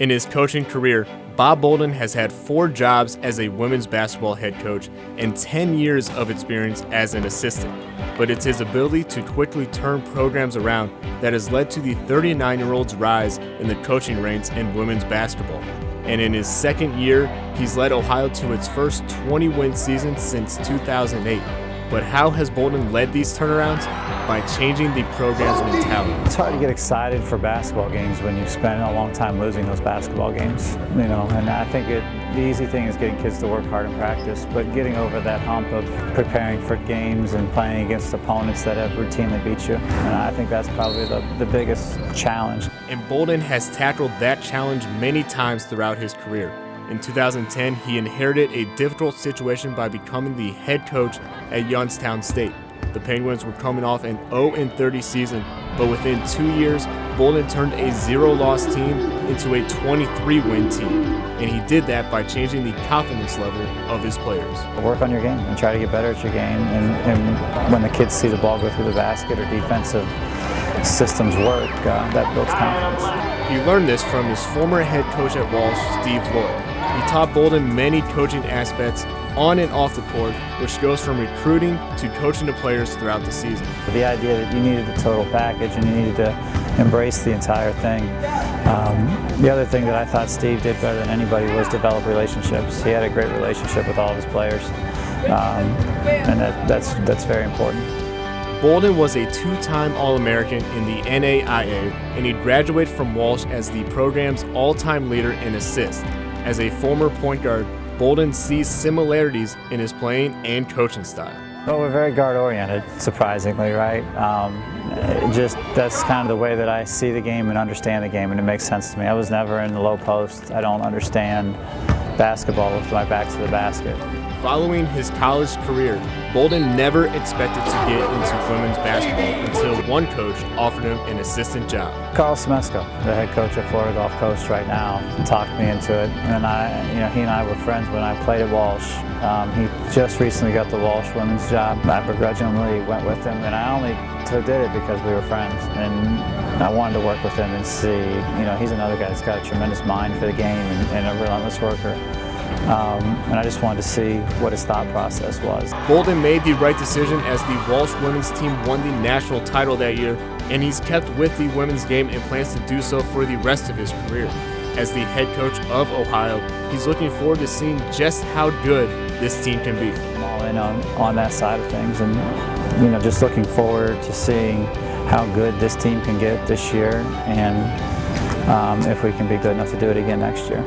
In his coaching career, Bob Boldon has had 4 jobs as a women's basketball head coach and 10 years of experience as an assistant. But it's his ability to quickly turn programs around that has led to the 39-year-old's rise in the coaching ranks in women's basketball. And in his second year, he's led Ohio to its first 20-win season since 2008. But how has Boldon led these turnarounds? By changing the program's mentality. It's hard to get excited for basketball games when you've spent a long time losing those basketball games, and I think the easy thing is getting kids to work hard in practice, but getting over that hump of preparing for games and playing against opponents that have routinely beat you, and I think that's probably the biggest challenge. And Boldon has tackled that challenge many times throughout his career. In 2010, he inherited a difficult situation by becoming the head coach at Youngstown State. The Penguins were coming off an 0-30 season, but within 2 years, Boldon turned a 0-loss team into a 23-win team. And he did that by changing the confidence level of his players. Work on your game and try to get better at your game, and when the kids see the ball go through the basket or defensive systems work, that builds confidence. He learned this from his former head coach at Walsh, Steve Lloyd. He taught Boldon many coaching aspects on and off the court, which goes from recruiting to coaching the players throughout the season. The idea that you needed the total package and you needed to embrace the entire thing. The other thing that I thought Steve did better than anybody was develop relationships. He had a great relationship with all of his players, and that's very important. Boldon was a 2-time All-American in the NAIA, and he graduated from Walsh as the program's all-time leader in assists. As a former point guard, Boldon sees similarities in his playing and coaching style. Well, we're very guard-oriented, surprisingly, right? That's kind of the way that I see the game and understand the game, and it makes sense to me. I was never in the low post. I don't understand basketball with my back to the basket. Following his college career, Boldon never expected to get into women's basketball until one coach offered him an assistant job. Carl Smesko, the head coach at Florida Gulf Coast right now, talked me into it. And he and I were friends when I played at Walsh. He just recently got the Walsh women's job. I begrudgingly went with him, and I only did it because we were friends. And I wanted to work with him and see, he's another guy that's got a tremendous mind for the game and a relentless worker. And I just wanted to see what his thought process was. Boldon made the right decision as the Walsh women's team won the national title that year, and he's kept with the women's game and plans to do so for the rest of his career. As the head coach of Ohio, he's looking forward to seeing just how good this team can be. I'm all in on that side of things, and just looking forward to seeing how good this team can get this year, and if we can be good enough to do it again next year.